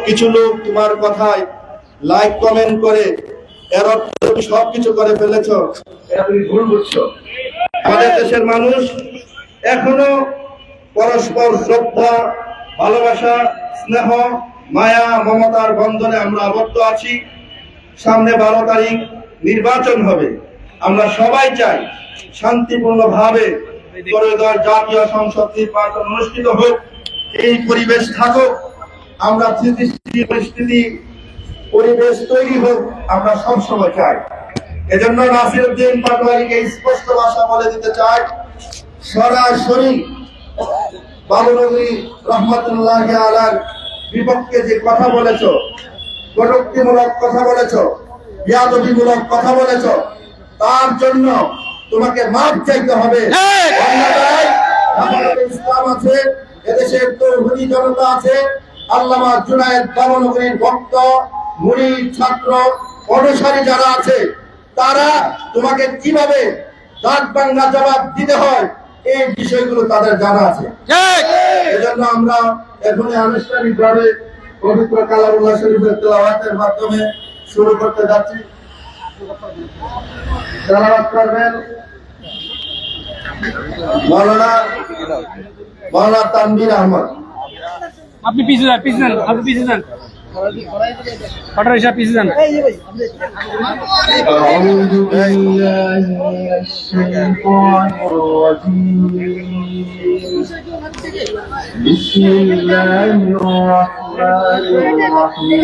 কিছু লোক তোমার কথায় লাইক কমেন্ট করে এর অর্থ তুমি সবকিছু করে ফেলেছো, এটা তুমি ভুল বুঝছো। আমাদের দেশের মানুষ এখনো পরস্পর শ্রদ্ধা, ভালোবাসা, স্নেহ, মায়া, মমতার বন্ধনে আমরা আবদ্ধ আছি। সামনে 12 তারিখ নির্বাচন হবে। আমরা সবাই চাই শান্তিপূর্ণভাবে ত্রয়োদশ জাতীয় সংসদ নির্বাচন অনুষ্ঠিত হোক, এই পরিবেশ থাকুক, আমরা পরিবেশ তৈরি হোক, আমরা সবসময় চাই। এজন্য নাসিরউদ্দিন পাটোয়ারীকে স্পষ্ট ভাষা বলে দিতে চাই, সরাসরি বাবুনগরী রহমতুল্লাহ আলার বিপক্ষে যে কথা বলেছ, কটূক্তিমূলক কথা বলেছ, বেয়াদবিমূলক কথা বলেছ, তার জন্য তোমাকে মাপ চাইতে হবে। ইসলাম আছে, এদেশের তৌহিদি জনতা আছে, আল্লামা জুনায়েদ বাবুনগরীর ভক্ত, মুরিদ, ছাত্র, অনুসারী যারা আছে, তারা তোমাকে কিভাবে দাঁত ভাঙা জবাব দিতে হয় এই বিষয়গুলো তাদের জানা আছে। এজন্য আমরা এখনই আনুষ্ঠানিকভাবে পবিত্র কালামুল্লাহ শরীফের তেলাওয়াতের মাধ্যমে শুরু করতে যাচ্ছি। তেলাওয়াত করবেন মাওলানা তানভীর আহমদ। আপনি পিছু যান, পিছু যান, আপনি পিছু যান, পাটার হিসাব পিছু যান। أعوذ بالله من الشيطان الرجيم. بسم الله الرحمن الرحيم.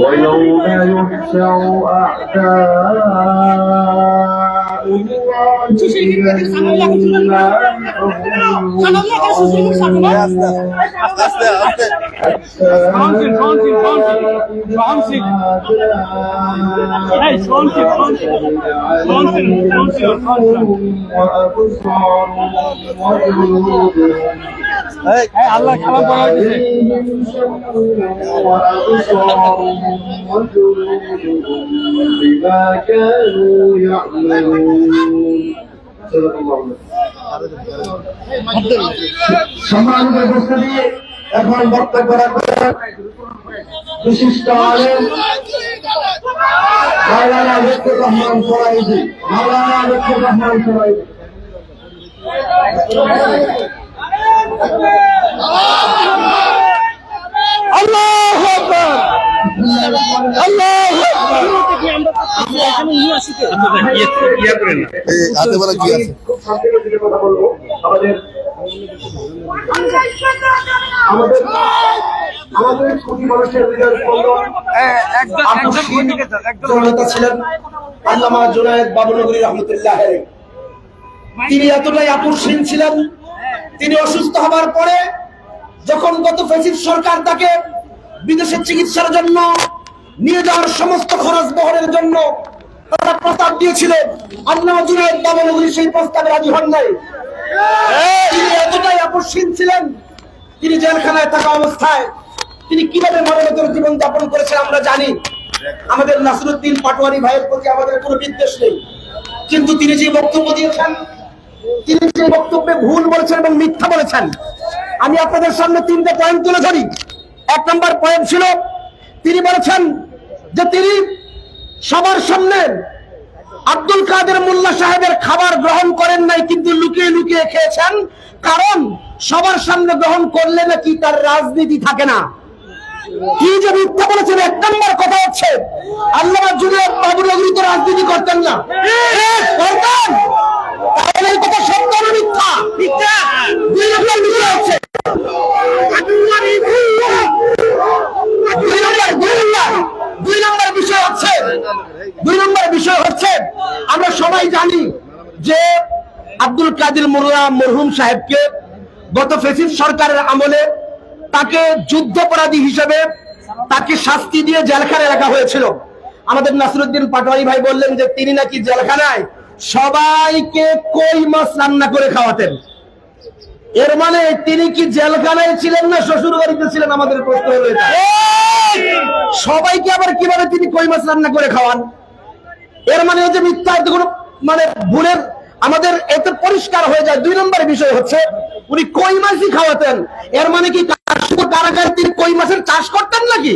ويوم يحشر أعداء الله إلى النار আল্লাহ খারাপ বলা হয়েছে। بما كانوا يعملون. সম্মানিত উপস্থিতি, এখন বক্তব্য রাখবেন বিশিষ্ট আলেম মাওলানা লুৎফুর রহমান সোরাইজি। মাওলানা লুৎফুর রহমান সোরাইজি। আল্লাহু আকবার, আল্লাহু আকবার। এখানে নিয়ে আসি কে? ইয়া করেন না, হাতে বলা কি আছে? খুব শান্তির দিকে কথা বলবো। আমাদের কোটি মানুষের হৃদয়ের স্পন্দন জনতা ছিলেন আল্লামা জুনায়েদ বাবুনগরী রহমতুল্লাহ আলাইহি। তিনি এতটাই আকর্ষণ ছিলেন, তিনি অসুস্থ হবার পরে যখন গত ফ্যাসিস্ট সরকার তাকে বিদেশে চিকিৎসার জন্য নিয়ে যাওয়ার সমস্ত খরচ বহনের জন্য তারা প্রস্তাব দিয়েছিল, আল্লামা জুনায়েদ বাবুনগরী সেই প্রস্তাবে রাজি হন নাই। তিনি এতটাই আকর্ষণ ছিলেন, তিনি জেলখানায় থাকা অবস্থায় তিনি কিভাবে মরণোত্তর জীবন যাপন করেছেন আমরা জানি। আমাদের নাসিরউদ্দিন পাটোয়ারী ভাইয়ের প্রতি আমাদের কোনো বিদ্বেষ নেই, কিন্তু তিনি যে বক্তব্য দিয়েছেন, তিনি যে বক্তব্যে ভুল বলেছেন এবং মিথ্যা বলেছেন, আমি আপনাদের সামনে 3টে পয়েন্ট তুলে ধরি। 1 নম্বর পয়েন্ট ছিল, তিনি বলেছেন যে তিনি সবার সামনে আব্দুল কাদের মোল্লা সাহেবের খাবার গ্রহণ করেন নাই, কিন্তু লুকিয়ে লুকিয়ে খেয়েছেন, কারণ সবার সামনে গ্রহণ করলে নাকি তার রাজনীতি থাকে না। কি যে মিথ্যা বলেছেন। 1 নম্বর কথা হচ্ছে, আল্লামা জুনায়েদ বাবুনগরী তো রাজনীতি করতেন না, করতেন, তাহলে এই কথা সত্য না মিথ্যা? মিথ্যা। 2 নম্বর বিষয় হচ্ছে, দুই নম্বর বিষয় হচ্ছে আমরা সবাই জানি যে আব্দুল কাদের মোল্লা মরহুম সাহেবকে গত ফ্যাসিস্ট সরকারের আমলে তাকে যুদ্ধাপরাধী হিসেবে তাকে শাস্তি দিয়ে জেলখানায় রাখা হয়েছিল। আমাদের নাসিরউদ্দিন পাটোয়ারী ভাই বললেন যে তিনি নাকি জেলখানায় সবাইকে কই মাছ রান্না করে খাওয়াতেন। এর মানে তিনি কি জেলখানায় ছিলেন না শ্বশুর বাড়িতে ছিলেন? আমাদের প্রশ্ন হলো এটা। সবাইকে আবার কিভাবে তিনি কই মাছ রান্না করে খাওয়ান? এর মানে যে মিথ্যা, কোনো মানে ভুলের আমাদের এতে পরিষ্কার হয়ে যায়। 2 নম্বর বিষয় হচ্ছে উনি কই মাছই খাওয়াতেন। এর মানে কি শুধু কারাগারে তিনি কই মাছের চাষ করতেন নাকি?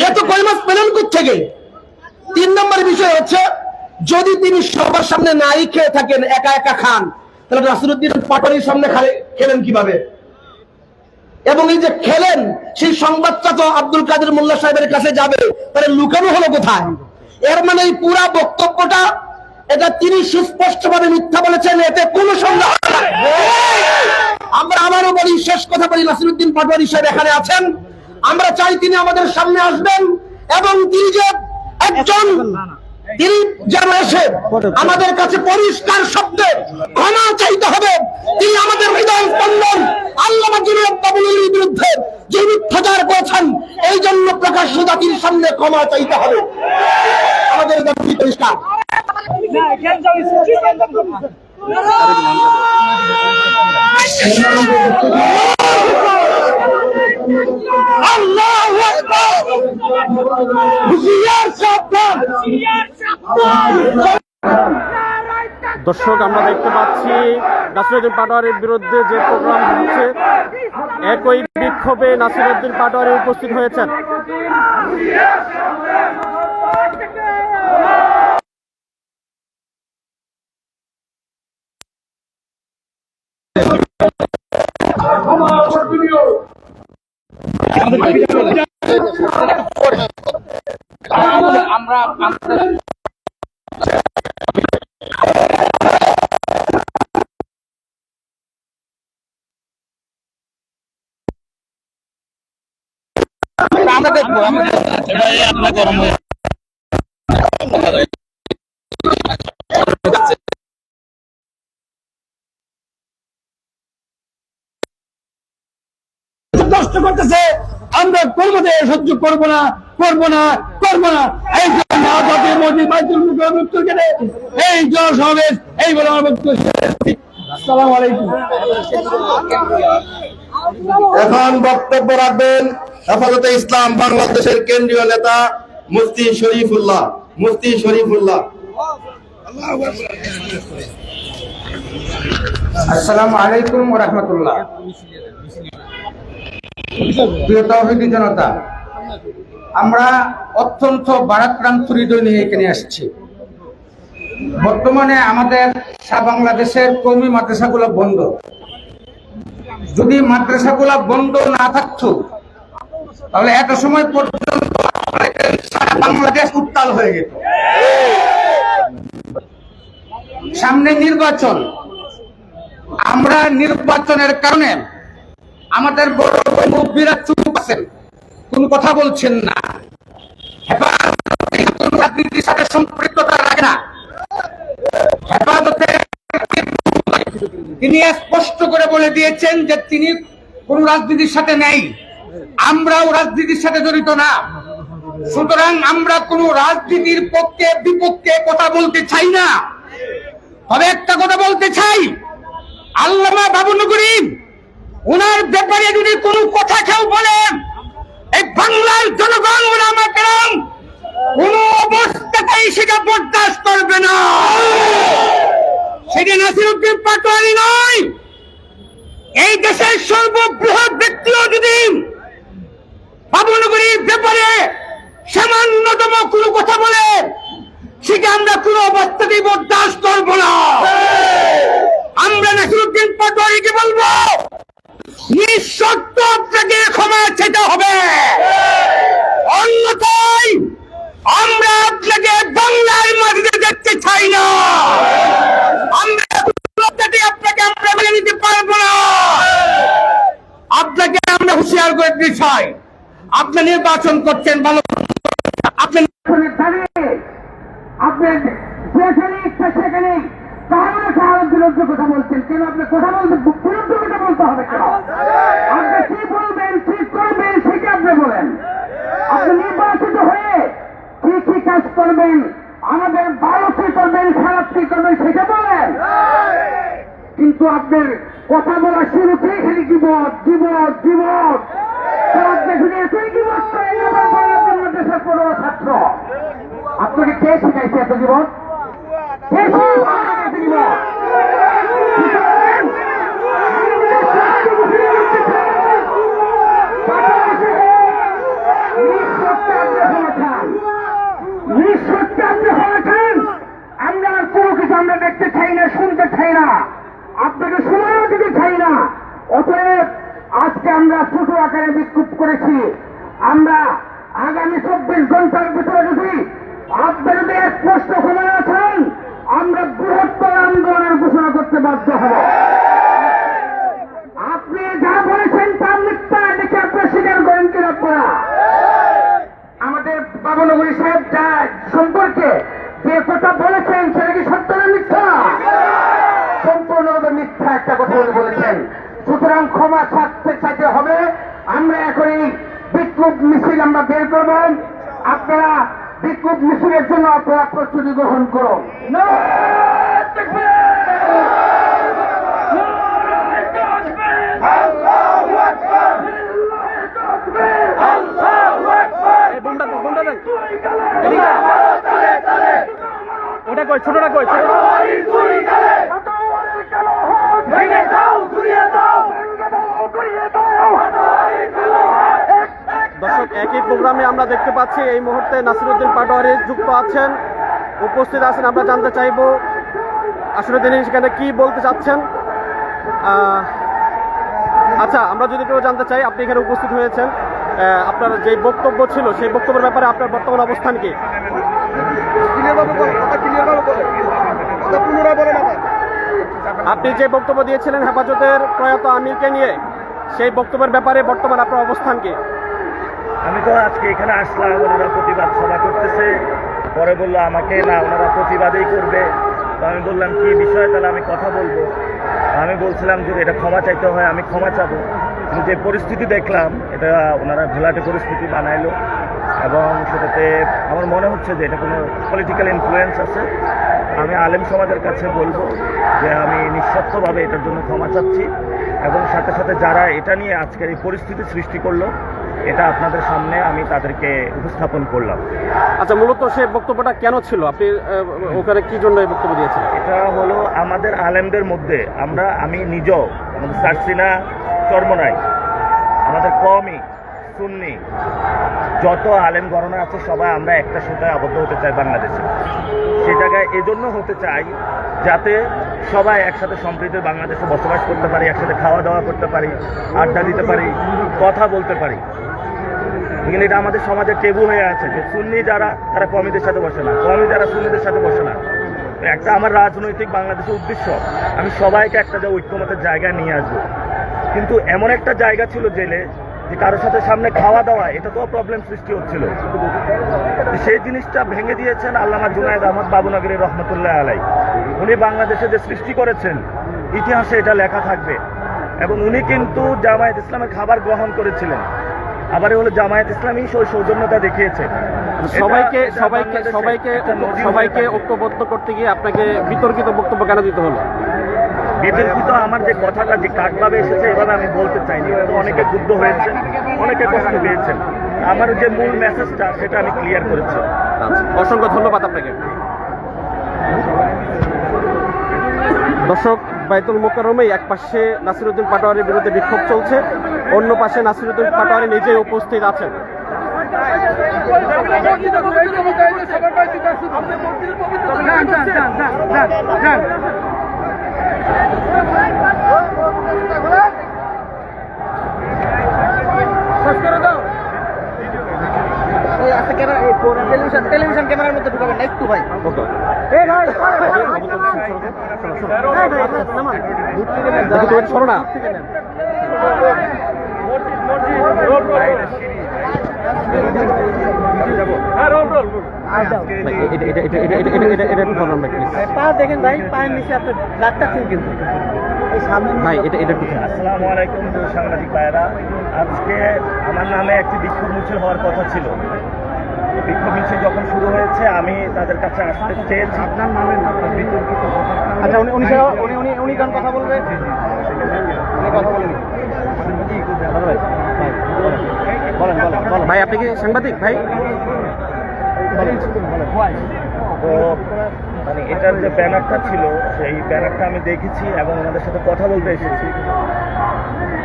এত কই মাছ পেলেন কোত্থেকে? 3 নম্বর বিষয় হচ্ছে যদি তিনি সবার সামনে নাই খেয়ে থাকেন, একা একা খান, তাহলে নাসিরউদ্দিন পাটোয়ারির সামনে খেলেন কিভাবে? এবং এই যে খেলেন, সেই সংবাদটা তো আব্দুল কাদের মোল্লা সাহেবের কাছে যাবে, তাহলে লুকানো হলো কোথায়? এর মানে এই পুরা বক্তব্যটা এটা তিনি সুস্পষ্টভাবে মিথ্যা বলেছেন, এতে কোনো সন্দেহ নাই। আমরা আবারও বলি, শেষ কথা বলি, নাসিরউদ্দিন পাটোয়ারি সাহেব এখানে আছেন, আমরা চাই তিনি আমাদের সামনে আসবেন এবং তিনি যে একজন, তিনি যেন এসে আমাদের কাছে পরিষ্কার শব্দে ক্ষমা চাইতে হবে। তিনি আমাদের হৃদয় স্পন্দন আল্লামা জুনায়েদ বাবুলের বিরুদ্ধে যে মিথ্যাচার করেছেন, এই জন্য প্রকাশ্য জাতির সামনে ক্ষমা চাইতে হবে। আমাদের দাবি পরিষ্কার। আল্লাহু আকবার। হুঁশিয়ার সাবধান। দর্শক, আমরা দেখতে পাচ্ছি নাসিরউদ্দিন পাটোয়ারির বিরুদ্ধে যে প্রোগ্রাম হচ্ছে, একই বিক্ষোভে নাসিরউদ্দিন পাটোয়ারি উপস্থিত হয়েছেন। আমরা দেখবো আপনার গরম হয়ে কষ্ট করতেছে, আমরা কোনোমতে সহ্য করবো না, করবো না, করবো না। এই জন্য জাতীয় মসজিদ বাইতুল মুকাররম কেটে এই জনসমাবেশ, এই বলে আমার বক্তব্য শেষ। আসসালামু আলাইকুম। এখন বক্তব্য রাখবেন হেফাজতে ইসলাম বাংলাদেশের কেন্দ্রীয় নেতা মুফতি শরীফুল্লাহ। মুফতি শরীফুল্লাহ। আসসালামু আলাইকুম ওয়া রাহমাতুল্লাহ। প্রিয় তাওহীদি জনতা, আমরা অত্যন্ত ভারাক্রান্ত হৃদয় নিয়ে এখানে আসছি। বর্তমানে আমাদের সারা বাংলাদেশের কওমি মাদ্রাসাগুলো বন্ধ। যদি মাদ্রাসাগুলো বন্ধ না থাকতো তাহলে এত সময় পর্যন্ত সারা বাংলাদেশ উত্তাল হয়ে যেত। সামনে নির্বাচন, আমরা নির্বাচনের কারণে আমাদের বড় বড় মুরব্বীরা চুপ আছেন, কোন কথা বলছেন না। রাজনীতির সাথে সম্পৃক্ততা রাখে না। হেফাজতে তিনি স্পষ্ট করে বলে দিয়েছেন যে তিনি কোন রাজনীতির সাথে নেই, আমরাও রাজনীতির সাথে জড়িত না। সুতরাং আমরা কোন রাজনীতির পক্ষে বিপক্ষে কথা বলতে চাই না। তবে একটা কথা বলতে চাই, আল্লামা বাবুনগরী ওনার ব্যাপারে যদি কোনো কথা কেউ বলেন, এই বাংলার জনগণ ওলামা কেরাম কোন অবস্থাতেই সেটা বরদাস্ত করবে না। সেটা নাসিরউদ্দিন পাটোয়ারি নয়, এই দেশের সর্ববৃহৎ ব্যক্তিও যদি বাবুনগরীর ব্যাপারে সামান্যতম কোনো কথা বলে, সেটা আমরা কোনো অবস্থাতেই বরদাস্ত করব না। আমরা নাসিরউদ্দিন পাটোয়ারিকে বলবো, নিঃশর্ত আপনাকে ক্ষমা চাইতে হবে, অন্যথায় আমরা আপনাকে বাংলার মাটিতে দেখতে চাই না। আমরা আপনাকে আমরা মেনে নিতে পারবো না। আপনাকে আমরা হুঁশিয়ার করে দিতে চাই, আপনি নির্বাচন করছেন ভালো, আপনি আপনি যেখানে ইচ্ছা সেখানে কারণ বিরুদ্ধে কথা বলছেন কেন? আপনি কথা বলতে বিরুদ্ধে কথা বলতে হবে কেন? আপনি কি বলবেন, কি করবেন সেটা আপনি বলেন। আপনি নির্বাচিত হয়ে কি কি কাজ করবেন, আমাদের ভালো কি করবেন, খারাপ কি করবেন সেটা বলেন। কিন্তু আপনার কথা বলা শুরুতে খালি জীবন জীবন জীবন, আপনি এতই জীবন করেন দেশের কোনো ছাত্র। আপনাকে কে শিখাইছে এত জীবন? কে শিখাইছে জীবন? অতএব আজকে আমরা ছোট আকারে বিক্ষোভ করেছি। আমরা আগামী 24 ঘন্টার ভিতরে যদি আপনারা যদি স্পষ্ট ক্ষমা আছেন, আমরা বৃহত্তর আন্দোলনের ঘোষণা করতে বাধ্য হব। আপনি যা বলেছেন তা মিথ্যা, দেখে আপনি স্বীকার করেন কিনা আপনারা? আমাদের বাবুনগরী সাহেব যা সম্পর্কে যে কথা বলেছেন সেটা কি সত্য না মিথ্যা? সম্পূর্ণভাবে মিথ্যা একটা কথা উনি বলেছেন। সুতরাং ক্ষমা চাইতে হবে। আমরা এখন এই বিক্ষোভ মিছিল আমরা বের করব। আপনারা বিক্ষোভ মিছিলের জন্য আপনারা প্রস্তুতি গ্রহণ করুন। ওটা কই, ছোটটা কই, দর্শক, একই প্রোগ্রামে আমরা দেখতে পাচ্ছি এই মুহূর্তে নাসিরউদ্দিন পাটোয়ারি যুক্ত আছেন, উপস্থিত আছেন। আমরা জানতে চাইবো আসলে তিনি সেখানে কি বলতে চাচ্ছেন। আচ্ছা, আমরা যদি কেউ জানতে চাই, আপনি এখানে উপস্থিত হয়েছেন, আপনার যে বক্তব্য ছিল সেই বক্তব্যের ব্যাপারে আপনার বর্তমান অবস্থান কি? আপনি যে বক্তব্য দিয়েছিলেন হেফাজতের প্রয়াত আমিরকে নিয়ে, সেই বক্তব্যের ব্যাপারে বর্তমান আপনার অবস্থান কি? আমি তো আজকে এখানে আসলাম, ওনারা প্রতিবাদ সভা করতেছে, পরে বললো আমাকে না ওনারা প্রতিবাদই করবে। তো আমি বললাম কি বিষয়, তাহলে আমি কথা বলবো। আমি বলছিলাম যদি এটা ক্ষমা চাইতে হয় আমি ক্ষমা চাবো, কিন্তু যে পরিস্থিতি দেখলাম এটা ওনারা ঘোলাটে পরিস্থিতি বানাইলো, এবং সেটাতে আমার মনে হচ্ছে যে এটা কোনো পলিটিক্যাল ইনফ্লুয়েন্স আছে। আমি আলেম সমাজের কাছে বলবো যে আমি নিঃস্বার্থভাবে এটার জন্য ক্ষমা চাচ্ছি, এবং সাথে সাথে যারা এটা নিয়ে আজকের এই পরিস্থিতি সৃষ্টি করলো এটা আপনাদের সামনে আমি তাদেরকে উপস্থাপন করলাম। আচ্ছা, মূলত সেই বক্তব্যটা কেন ছিল? আপনি ওখানে কি জন্য এই বক্তব্য দিয়েছিলেন? এটা হলো আমাদের আলেমদের মধ্যে আমি নিজেও, আমাদের সারসিনা চরমনাই, আমাদের কওমি সুন্নি যত আলেম গণনা আছে সবাই আমরা একটা সুতায় আবদ্ধ হতে চাই বাংলাদেশে। সেই জায়গায় এজন্য হতে চাই যাতে সবাই একসাথে সম্প্রীতি বাংলাদেশে বসবাস করতে পারি, একসাথে খাওয়া দাওয়া করতে পারি, আড্ডা দিতে পারি, কথা বলতে পারি। কিন্তু এটা আমাদের সমাজে টেবু হয়ে আছে যে সুন্নি যারা তারা কমিদের সাথে বসে না, কমি যারা সুন্নিদের সাথে বসে না। একটা আমার রাজনৈতিক বাংলাদেশের উদ্দেশ্য আমি সবাইকে একটা ঐক্যমতের জায়গায় নিয়ে আসবো, কিন্তু এমন একটা জায়গা ছিল জেলে যে কারোর সাথে সামনে খাওয়া দাওয়া এটা তো প্রবলেম সৃষ্টি হচ্ছিল। সেই জিনিসটা ভেঙে দিয়েছেন আল্লামা জুনায়েদ আহমদ বাবুনগরী রহমতুল্লাহ আলাই। উনি বাংলাদেশে যে সৃষ্টি করেছেন ইতিহাসে এটা লেখা থাকবে, এবং উনি কিন্তু জামায়াত ইসলামের খাবার গ্রহণ করেছিলেন। আবার হলো জামায়াত ইসলামী সৌজন্যতা দেখিয়েছে। সবাইকে সবাইকে সবাইকে সবাইকে ঐক্যবদ্ধ করতে গিয়ে আপনাকে বিতর্কিত বক্তব্য কেন দিতে হলো? বিতর্কিত আমার যে কথাটা যে কাকভাবে এসেছে এভাবে আমি বলতে চাইনি, অনেকে ক্ষুব্ধ হয়েছে, অনেকে কষ্ট পেয়েছেন। আমার যে মূল মেসেজটা সেটা আমি ক্লিয়ার করেছি। অসংখ্য ধন্যবাদ আপনাকে। দর্শক, বাইতুল মোকাররমে এক পাশে নাসিরউদ্দিন পাটোয়ারির বিরুদ্ধে বিক্ষোভ চলছে, অন্য পাশে নাসিরউদ্দিন পাটোয়ারি নিজেই উপস্থিত আছেন। টেলিভিশন ক্যামেরার মধ্যে ঢুকাবেন না একটু ভাই। সরো না। দেখেন ভাই, পায়ের নিচে আপনার লাগতেছেন কিন্তু ভাই এটা আসসালামু আলাইকুম সাংবাদিক ভাইয়েরা, আজকে আমার নামে একটি বিক্ষোভ মিছিল হওয়ার কথা ছিল। বিক্ষোভ মিছিল যখন শুরু হয়েছে আমি তাদের কাছে আসতে চেয়েছি। আপনার নামে বিতর্কিত। আচ্ছা, উনি গান কথা বলবে, কথা বলেন ভাই। আপনি কি সাংবাদিক ভাই? তো মানে এটার যে ব্যানারটা ছিল সেই ব্যানারটা আমি দেখেছি এবং ওনাদের সাথে কথা বলতে এসেছি।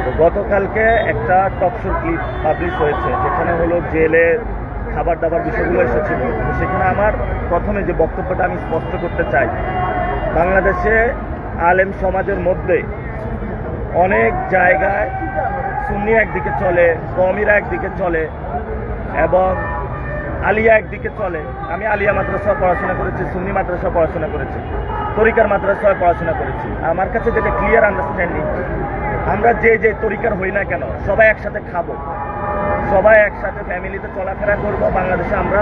তো গতকালকে একটা টকশো ক্লিপ পাবলিশ হয়েছে যেখানে হলো জেলে খাবার দাবার বিষয়গুলো এসেছিল। সেখানে আমার প্রথমে যে বক্তব্যটা আমি স্পষ্ট করতে চাই, বাংলাদেশে আলেম সমাজের মধ্যে অনেক জায়গায় সুন্নি একদিকে চলে, কওমিরা একদিকে চলে এবং আলিয়া একদিকে চলে। আমি আলিয়া মাদ্রাসায় পড়াশোনা করেছি, সুন্নি মাদ্রাসায় পড়াশোনা করেছি, তরিকার মাদ্রাসায় পড়াশোনা করেছি। আমার কাছে যেটা ক্লিয়ার আন্ডারস্ট্যান্ডিং, আমরা যে যে তরিকার হই না কেন সবাই একসাথে খাবো, সবাই একসাথে ফ্যামিলিতে চলাফেরা করবো, বাংলাদেশে আমরা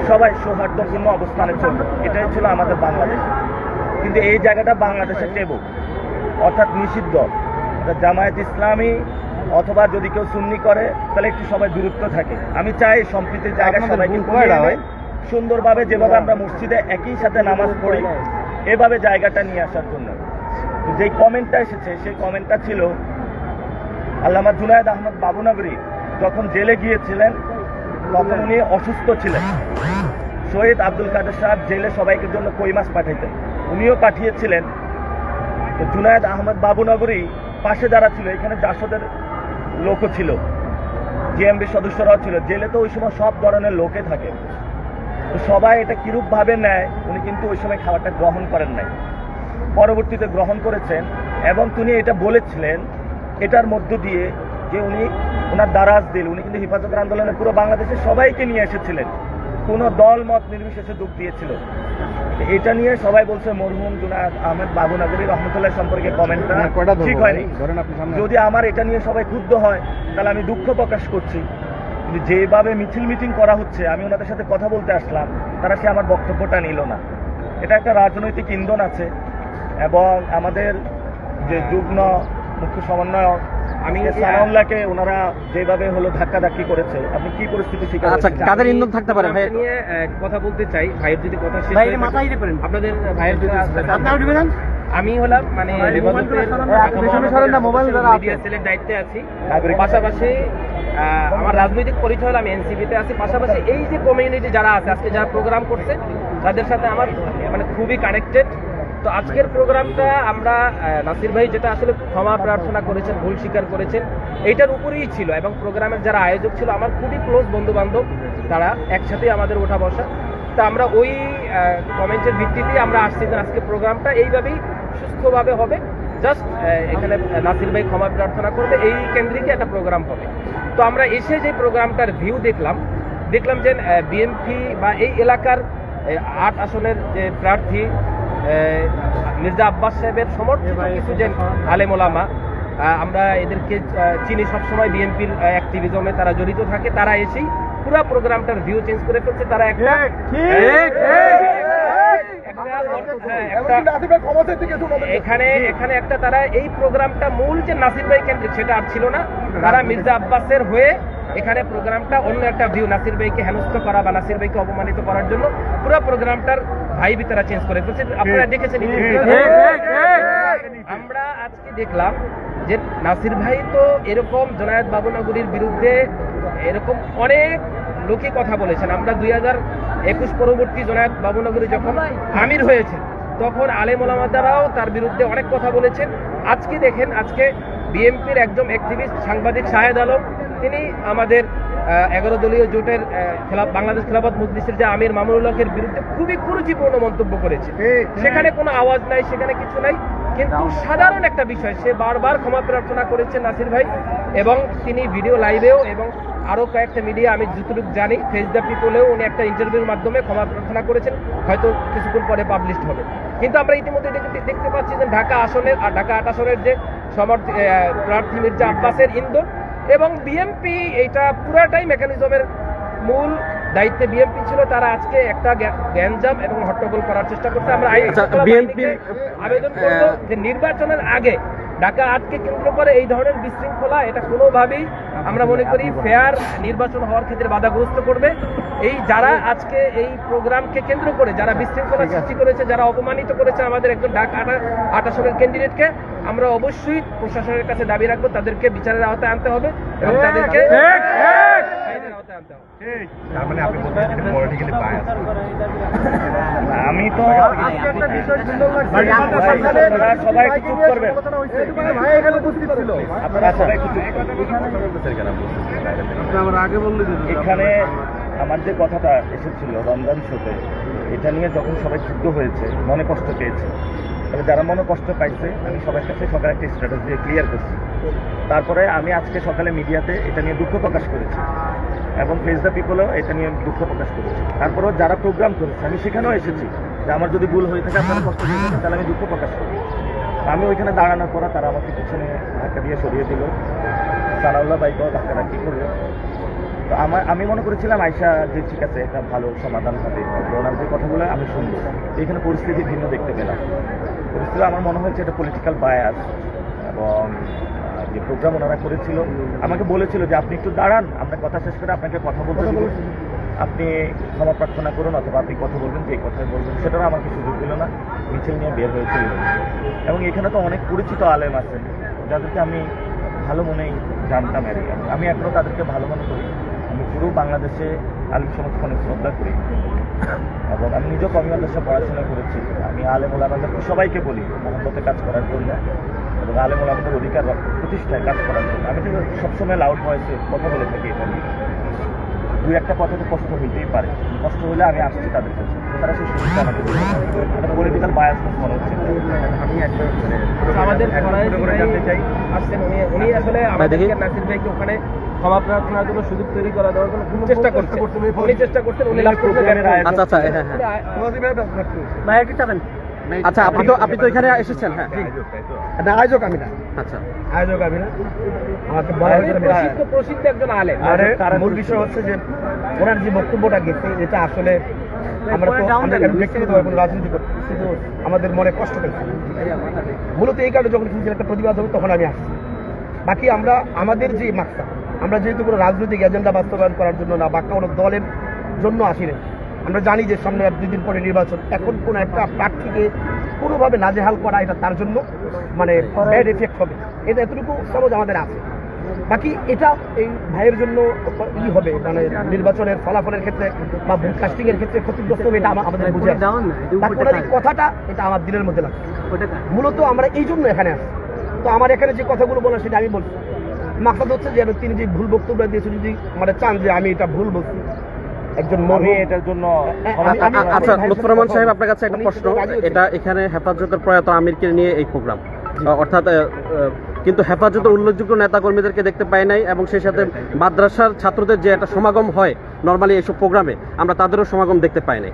সবাই সৌহার্দ্যপূর্ণ অবস্থানে চলবো, এটাই ছিল আমাদের বাংলাদেশ। কিন্তু এই জায়গাটা বাংলাদেশের টেবু, অর্থাৎ নিষিদ্ধ। জামায়াত ইসলামী অথবা যদি কেউ সুন্নি করে তাহলে একটু সবাই দূরত্ব থাকে। আমি চাই সম্প্রীতির জায়গায় সবাইকে সুন্দরভাবে, যেভাবে আমরা মসজিদে একই সাথে নামাজ পড়ি, এভাবে জায়গাটা নিয়ে আসার জন্য। যেই কমেন্টটা এসেছে সেই কমেন্টটা ছিল আল্লামা জুনায়েদ আহমদ বাবুনগরী যখন জেলে গিয়েছিলেন তখন উনি অসুস্থ ছিলেন। শহীদ আব্দুল কাদের সাহেব জেলে সবাইকে জন্য কই মাছ পাঠাইতেন, উনিও পাঠিয়েছিলেন। তো জুনায়েদ আহমদ বাবুনগরী পাশে যারা ছিল, এখানে জাসদের লোকও ছিল, জিএমবি সদস্যরাও ছিল। জেলে তো ওই সময় সব ধরনের লোকে থাকে, তো সবাই এটা কিরূপভাবে নেয়, উনি কিন্তু ওই সময় খাবারটা গ্রহণ করেন নাই, পরবর্তীতে গ্রহণ করেছেন। এবং তিনি এটা বলেছিলেন এটার মধ্য দিয়ে যে উনি ওনার দারাজ দিল, উনি কিন্তু হেফাজতের আন্দোলনে পুরো বাংলাদেশের সবাইকে নিয়ে এসেছিলেন, কোনো দল মত নির্বিশেষে যোগ দিয়েছিল। এটা নিয়ে সবাই বলছে মরহুম জুনায়েদ আহমেদ বাবুনগরী রহমতুল্লাহ সম্পর্কে কমেন্টটা ঠিক হয়নি। যদি আমার এটা নিয়ে সবাই ক্ষুব্ধ হয় তাহলে আমি দুঃখ প্রকাশ করছি। কিন্তু যেভাবে মিছিল মিটিং করা হচ্ছে, আমি ওনাদের সাথে কথা বলতে আসলাম, তারা সে আমার বক্তব্যটা নিল না। এটা একটা রাজনৈতিক ইন্ধন আছে। এবং আমাদের যে যুগ্ম মুখ্য সমন্বয়ক আমি সানাউল্লাহকে ওনারা যেভাবে হলো ধাক্কাধাক্কি করেছে, আপনি কি পরিস্থিতি ঠিক আছে? আচ্ছা, কাদের ইন্ধন থাকতে পারে ভাই? নিয়ে কথা বলতে চাই, ভাইয়ের যদি কথা শেষ হয় আপনাদের ভাইয়ের যদি আমি হলাম মানে মিডিয়া সেলের দায়িত্বে আছি, পাশাপাশি আমার রাজনৈতিক পরিচয় হলো আমি এনসিপিতে আছি, পাশাপাশি এই যে কমিউনিটি যারা আছে আজকে যারা প্রোগ্রাম করছে তাদের সাথে আমার মানে খুবই কানেক্টেড। তো আজকের প্রোগ্রামটা আমরা নাসির ভাই যেটা আসলে ক্ষমা প্রার্থনা করেছেন, ভুল স্বীকার করেছেন, এইটার উপরেই ছিল। এবং প্রোগ্রামের যারা আয়োজক ছিল আমার খুবই ক্লোজ বন্ধু বান্ধব, তারা একসাথেই আমাদের ওঠা বসা। তা আমরা ওই কমেন্টের ভিত্তিতেই আমরা আসছি যে আজকে প্রোগ্রামটা এইভাবেই সুস্থভাবে হবে। জাস্ট এখানে নাসির ভাই ক্ষমা প্রার্থনা করবে, এই কেন্দ্রিকে একটা প্রোগ্রাম হবে। তো আমরা এসে যে প্রোগ্রামটার ভিউ দেখলাম যে বিএনপি বা এই এলাকার ৮ আসনের যে প্রার্থী মির্জা আব্বাস সাহেবের সমর্থিত কিছু যে আলেম ওলামা, আমরা এদেরকে চিনি, সবসময় বিএনপির অ্যাক্টিভিজমে তারা জড়িত থাকে, তারা এসেই পুরো প্রোগ্রামটার ভিউ চেঞ্জ করে ফেলছে। তারা এখানে একটা তারা এই প্রোগ্রামটা মূল যে নাসির ভাই কেন্দ্রিক সেটা আর ছিল না, তারা মির্জা আব্বাসের হয়ে এখানে প্রোগ্রামটা অন্য একটা ভিউ, নাসির ভাইকে হেনস্থ করা বা নাসির ভাইকে অপমানিত করার জন্য পুরো প্রোগ্রামটার ভাইবি তারা চেঞ্জ করে ফেলছে। আপনারা দেখেছেন, আমরা আজকে দেখলাম যে নাসির ভাই তো এরকম জুনায়েদ বাবুনগরীর বিরুদ্ধে এরকম অনেক লোকই কথা বলেছেন। আমরা 2021 পরবর্তী জুনায়েদ বাবুনগরী যখন আমির হয়েছে তখন আলেম ওলামাদারাও তার বিরুদ্ধে অনেক কথা বলেছেন। আজকে দেখেন, আজকে বিএনপির একজন অ্যাক্টিভিস্ট সাংবাদিক শাহেদ আলম, তিনি আমাদের 11 দলীয় জোটের বাংলাদেশ খেলাফত মজলিসের যে আমির মামুনুল হকের বিরুদ্ধে খুবই কুরুচিপূর্ণ মন্তব্য করেছে। সেখানে কোনো আওয়াজ নাই, সেখানে কিছু নাই, কিন্তু সাধারণ একটা বিষয়, সে বারবার ক্ষমা প্রার্থনা করেছেন নাসির ভাই। এবং তিনি ভিডিও লাইভেও এবং আরও কয়েকটা মিডিয়া, আমি যতটুকু জানি ফেস দ্য পিপলেও উনি একটা ইন্টারভিউর মাধ্যমে ক্ষমা প্রার্থনা করেছেন, হয়তো কিছুক্ষণ পরে পাবলিশড হবে। কিন্তু আমরা ইতিমধ্যে দেখতে পাচ্ছি যে ঢাকা 8 আসনের যে প্রার্থী মির্জা আব্বাসের ইন্ধন, এবং বিএনপি এইটা পুরাটাই মেকানিজমের মূল দায়িত্বে বিএনপি ছিল। তারা আজকে একটা গ্যাঞ্জাম এবং হট্টগোল করার চেষ্টা করছে। আমরা আবেদন করব যে নির্বাচনের আগে ঢাকা 8কে কেন্দ্র করে এই ধরনের বিশৃঙ্খলা, এটা কোনোভাবেই আমরা মনে করি ফেয়ার নির্বাচন হওয়ার ক্ষেত্রে বাধাগ্রস্ত করবে। এই যারা আজকে এই প্রোগ্রামকে কেন্দ্র করে যারা বিশৃঙ্খলা সৃষ্টি করেছে, যারা অপমানিত করেছে আমাদের একজন ঢাকা 8 আসনের ক্যান্ডিডেটকে, আমরা অবশ্যই প্রশাসনের কাছে দাবি রাখবো তাদেরকে বিচারের আওতায় আনতে হবে এবং তাদেরকে আমি তো সবাই চুপ করবেন, এখানে আমার যে কথাটা এসেছিল রমজান শোতে, এটা নিয়ে যখন সবাই ক্ষুব্ধ হয়েছে, মনে কষ্ট পেয়েছে, তবে যারা মনে কষ্ট পাইছে আমি সবার কাছে সকালে একটা স্ট্র্যাটেজি দিয়ে ক্লিয়ার করছি। তারপরে আমি আজকে সকালে মিডিয়াতে এটা নিয়ে দুঃখ প্রকাশ করেছি এবং ফেস দ্য পিপলও এটা নিয়ে দুঃখ প্রকাশ করেছি। তারপরেও যারা প্রোগ্রাম করেছে আমি সেখানেও এসেছি যে আমার যদি ভুল হয়ে থাকে আপনারা কষ্ট দিয়ে থাকেন তাহলে আমি দুঃখ প্রকাশ করি। আমি ওইখানে দাঁড়ানোর পর তারা আমাকে পিছনে ধাক্কা দিয়ে সরিয়ে দিল, সালাউল্লাহ ভাইকেও ধাক্কাধাক্কি করলো। তো আমি মনে করেছিলাম আয়শা যে ঠিক আছে একটা ভালো সমাধান হবে, ওনার যে কথাগুলো আমি শুনবো। এখানে পরিস্থিতি ভিন্ন দেখতে পেলাম। পরিস্থিতি আমার মনে হয়েছে এটা পলিটিক্যাল বায়াস এবং যে প্রোগ্রাম ওনারা করেছিল আমাকে বলেছিল যে আপনি একটু দাঁড়ান, আমরা কথা শেষ করে আপনাকে কথা বলতে দেবো, আপনি ক্ষমা প্রার্থনা করুন অথবা আপনি কথা বলবেন, যে কথাই বলবেন সেটারও আমাকে সুযোগ দিল না। মিছিল নিয়ে বের হয়েছিল এবং এখানে তো অনেক পরিচিত আলেম আছেন যাদেরকে আমি ভালো মনেই জানতাম আর কি। আমি এখনও তাদেরকে ভালো মনে করি। আমি পুরো বাংলাদেশে আলেম সমাজকে অনেক শ্রদ্ধা করি এবং আমি নিজেও কমি মাদ্রাসায় পড়াশোনা করেছি। আমি আলেম ওলামাদের সবাইকে বলি মহব্বতে কাজ করার জন্য এবং আলেম ওলামাদের অধিকার প্রতিষ্ঠায় কাজ করার জন্য। আমি তো সবসময় লাউড ভয়েসে কথা বলে থাকি এটা নিয়ে। দুই একটা কথা তো কষ্ট হইতেই পারে, কষ্ট হলে আমি আসছি তাদের কাছে, তারা সেই সুযোগটা আমাকে একটা পলিটিক্যাল বায়াস মনে হচ্ছে। আমি আমাদের জানতে চাই আসছেন উনি আসলে আমাদেরকে নাসির ভাইকে ওখানে ক্ষমা প্রার্থনার জন্য সুযোগ তৈরি করা দেওয়ার জন্য চেষ্টা করছেন, উনি চেষ্টা করছেন, উনি আচ্ছা আচ্ছা, হ্যাঁ হ্যাঁ, ভাইয়া কি চাবেন? আচ্ছা আপনি তো এখানে এসেছেন, হ্যাঁ আয়োজক আমি না, আচ্ছা আয়োজক আমি না, আমাকে প্রসিদ্ধ একজন আলেম। আর মূল বিষয় হচ্ছে যে ওনার যে বক্তব্যটা গেছে এটা আসলে আমরা তো ব্যক্তিগতভাবে কোনো রাজনীতি করছি, কিন্তু আমাদের মনে কষ্ট পেয়েছি। মূলত এই কারণে যখন কিছু একটা প্রতিবাদ হবে তখন আমি আসছি। বাকি আমরা আমাদের যে মাকসাদ, আমরা যেহেতু কোনো রাজনৈতিক এজেন্ডা বাস্তবায়ন করার জন্য না বা কোনো দলের জন্য আসি না, আমরা জানি যে সামনে 2 দিন পরে নির্বাচন, এখন কোনো একটা প্রার্থীকে কোনোভাবে নাজেহাল করা এটা তার জন্য মানে ব্যাড এফেক্ট হবে, এটা এতটুকু সমাজ আমাদের আছে। বাকি এটা এই ভাইয়ের জন্য হবে মানে নির্বাচনের ফলাফলের ক্ষেত্রে বা ভোট কাস্টিং এর ক্ষেত্রে ক্ষতিগ্রস্ত হবে, এটা আমাদের বুঝে ওনার এই কথাটা এটা আমার দিলের মধ্যে লাগে। মূলত আমরা এই জন্য এখানে আসি। তো আমার এখানে যে কথাগুলো বলা সেটা আমি বলছি, মাকসাদ হচ্ছে যে তিনি যে ভুল বক্তব্য দিয়েছেন, যদি মানে চান যে আমি এটা ভুল বলছি একজন আমি এটার জন্য আচ্ছা লুৎফর রহমান সাহেব, আপনার কাছে একটা প্রশ্ন। এটা এখানে হেফাজতের প্রয়াত আমিরকে নিয়ে এই প্রোগ্রাম, অর্থাৎ কিন্তু হেফাজতের উল্লেখযোগ্য নেতাকর্মীদেরকে দেখতে পাই নাই এবং সেই সাথে মাদ্রাসার ছাত্রদের যে একটা সমাগম হয় নর্মালি এইসব প্রোগ্রামে, আমরা তাদেরও সমাগম দেখতে পাই নাই।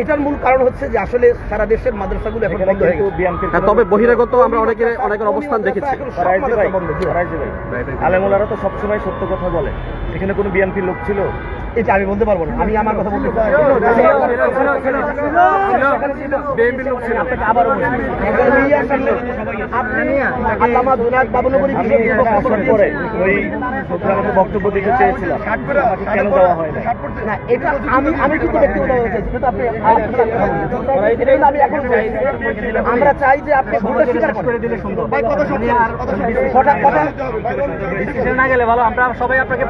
এটার মূল কারণ হচ্ছে যে আসলে সারা দেশের মাদ্রাসাগুলো এখন বন্ধ হয়ে গেছে। তবে বহিরাগত আমরা অনেকের অবস্থান দেখেছি। আলেমুলারা তো সবসময় সত্য কথা বলে, এখানে কোনো বিএনপির লোক ছিল? এটা আমি বলতে পারবো না, আমি আমার কথা বলতে বক্তব্য দিতে চেয়েছিলাম, কেন দেওয়া হয় না? এটা আমি কিন্তু আমরা চাই যে আপনি ভুলটা স্বীকার করে দিলে সুন্দর না গেলে ভালো, আমরা সবাই আপনাকে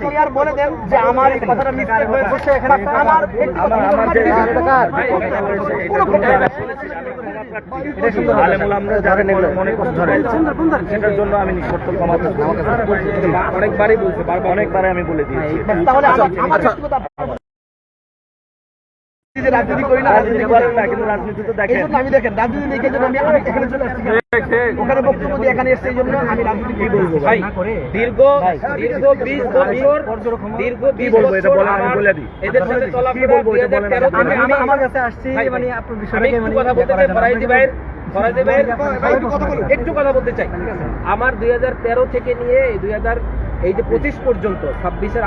ক্লিয়ার বলে দেন যে আমার এই কথাটা মিস্টেক হয়েছে, আমার সেটার জন্য আমি নিঃশর্ত ক্ষমা চাচ্ছি। অনেকবারই বলছি, অনেকবারই আমি বলে দিয়েছি। তাহলে আমার রাজনীতি করি না, রাজনীতি করেন না, কিন্তু রাজনীতি তো দেখেন, আমি দেখেন রাজনীতি দেখে জন্য আমি এখানে চলে আসছি, ওখানে বক্তব্য দিয়ে এখানে এসে এই জন্য আমি রাজনীতি কি বলবো ভাই? দীর্ঘ 20 বছর, দীর্ঘ 20 বছর এটা বলে আমি বলে দিই, এদের সাথে চলাফেরা 2013 থেকে আমি আমার কাছে আসছি, মানে আপনার বিষয়ে আমি কথা বলতে চাই। ফরাইজি ভাইয়ের একটু কথা বলতে চাই। আমার 2013 থেকে নিয়ে এই যে 25 পর্যন্ত 26-এর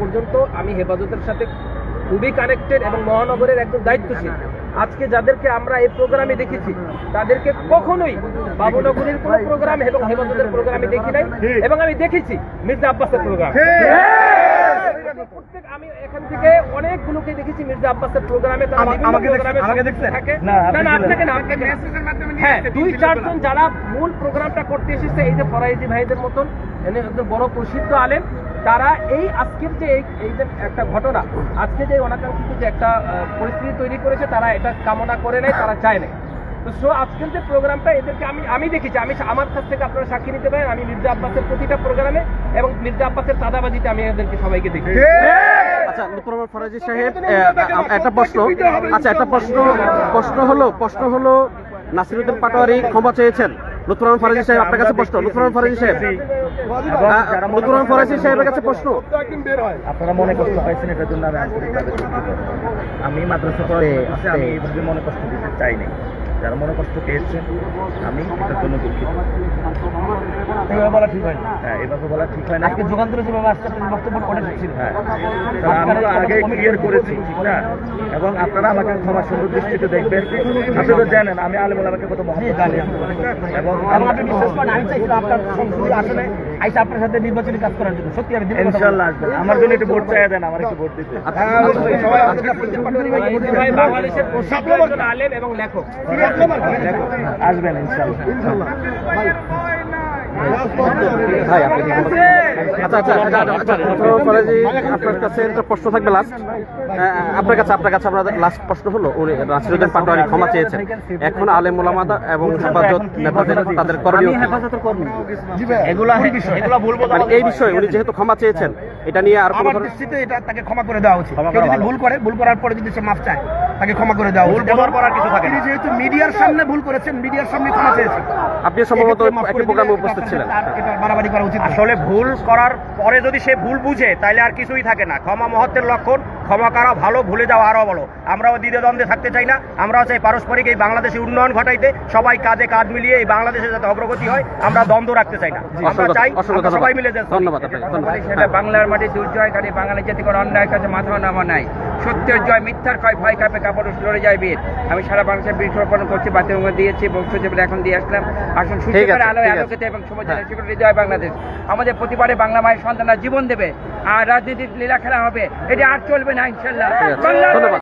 পর্যন্ত আমি হেফাজতের সাথে খুবই কানেক্টেড এবং মহানগরের একদম দায়িত্বশীল। আজকে যাদেরকে আমরা এই প্রোগ্রামে দেখেছি তাদেরকে কখনোই বাবুনগরীর কোনো প্রোগ্রাম এবং হেফাজতের প্রোগ্রামে দেখি নাই, এবং আমি দেখেছি মির্জা আব্বাসের প্রোগ্রাম। আমি এখান থেকে অনেকগুলোকে দেখেছি মির্জা আব্বাসের প্রোগ্রামে, তারা থাকে না, আপনাকে না, আপনাকে হ্যাঁ 2-4 জন যারা মূল প্রোগ্রামটা করতে এসেছে, এই যে ফরাইজি ভাইদের মতন একজন বড় প্রসিদ্ধ আলেম, তারা এই আজকের যে এই যে একটা ঘটনা, আজকে যে অনাকাঙ্ক্ষিত যে একটা পরিস্থিতি তৈরি করেছে, তারা এটা কামনা করে নাই, তারা চায় নাই। তো সো আজকের যে প্রোগ্রামটা এদেরকে আমি দেখেছি, আমি আমার কাছ থেকে আপনারা সাক্ষী নিতে পারেন, আমি মির্জা আব্বাসের প্রতিটা প্রোগ্রামে এবং মির্জা আব্বাসের চাঁদাবাজিতে আমি এদেরকে সবাইকে দেখি। আচ্ছা লুৎফর রহমান ফরাজি সাহেব, একটা প্রশ্ন, আচ্ছা একটা প্রশ্ন হলো নাসিরউদ্দিন পাটোয়ারি ক্ষমা চেয়েছেন। লুৎফর রহমান ফরাজি সাহেব আপনার কাছে প্রশ্ন। লুৎফর রহমান ফরাজি সাহেব, লুৎফর রহমান ফরাজি সাহেবের কাছে প্রশ্ন। আপনারা মনে কষ্ট পাইছেন, এটার জন্য আমি আন্তরিকভাবে দুঃখিত। আমি মাদ্রাসা পড়াতে আমি এইভাবে মনে কষ্ট দিতে চাইনি। যারা মনে কষ্ট পেয়েছেন আমি এটার জন্য দুঃখিত। এভাবে বলা ঠিক হয় না। হ্যাঁ, এভাবে বলা ঠিক হয় না। আজকে যুগান্তরে যেভাবে আসছে বক্তব্য করে দিচ্ছিল, হ্যাঁ আমরা আগে ক্লিয়ার করেছি, ঠিক না? এবং আপনারা আমাকে ক্ষমা সুন্দর দৃষ্টিতে দেখবেন। আপনি তো জানেন আমি আলেম ওলামাকে কত মহব্বত জানি, এবং আপনি বিশ্বাস করেন আমি চাইছিলাম আপনার সংসদে আসলে আইসা আপনার সাথে নির্বাচনী কাজ করার জন্য। সত্যি আমি ইনশাআল্লাহ আসবেন। আমার জন্য একটু ভোট চাইয়া দেন, আমার একটু ভোট দিতে। বাংলাদেশের প্রসিদ্ধ একজন আলেম এবং লেখক। আসবেন ইনশাআল্লাহ। ভাই আপনি কি বলবেন? আচ্ছা আচ্ছা আচ্ছা, লুৎফর রহমান ফরাজি আপনার কাছে একটা প্রশ্ন থাকবে লাস্ট। আপনার কাছে আমরা লাস্ট প্রশ্ন হলো, উনি নাসিরউদ্দিন পাটোয়ারি ক্ষমা চেয়েছেন, এখন আলেম ওলামা এবং হেফাজত নেতাদের তাদের করণীয় কি? এগুলা ভুল বলতে মানে এই বিষয়ে উনি যেহেতু ক্ষমা চেয়েছেন, এটা নিয়ে আর কোনো আমার দৃষ্টিতে এটা তাকে ক্ষমা করে দেওয়া উচিত। কেউ যদি ভুল করে, ভুল করার পরে যদি সে মাফ চায়, তাকে ক্ষমা করে দেওয়া উচিত। ভুল করার কিছু থাকে না। তিনি যেহেতু মিডিয়ার সামনে ভুল করেছেন, মিডিয়ার সামনে ক্ষমা চেয়েছেন, আপনি সম্ভবত একটি প্রোগ্রামে উপস্থিত ছিলেন। এটা বাড়াবাড়ি করা উচিত। আসলে ভুল করার পরে যদি সে ভুল বুঝে তাহলে আর কিছুই থাকে না। ক্ষমা মহত্বের লক্ষণ। ক্ষমা করা ভালো, ভুলে যাওয়া আরো ভালো। আমরাও দ্বিধাদ্বন্দ্বে থাকতে চাই না। আমরাও চাই পারস্পরিক এই বাংলাদেশে উন্নয়ন ঘটাইতে, সবাই কাঁধে কাঁধ মিলিয়ে এই বাংলাদেশে যাতে অগ্রগতি হয়, আমরা দ্বন্দ্ব রাখতে চাই না। আমরা চাই আমরা সবাই মিলে যাতে ধন্যবাদ আপনাকে, ধন্যবাদ। সেটা বাংলার মাটি দুর্জয়কারী বাঙালি জাতি কোনো অন্যায়ের কাছে মাথা নামা নাই। সত্যের জয়, মিথ্যার ক্ষয়, ভয় কাপে কাপড় লড়ে যায় বীর। আমি সারা বাংলাদেশে বৃক্ষরোপণ করছি, বাতিল দিয়েছি, বংশ জীবনে এখন দিয়ে আসলাম। আসুন সূর্যের আলোয় আলোকিত এবং সমাজের শিকড়ে জয় বাংলাদেশ। আমাদের প্রতিবারে বাংলা মায়ের সন্তানরা জীবন দেবে, আর রাজনীতির লীলা খেলা হবে, এটা আর চলবে না ইনশাল্লাহ। ধন্যবাদ।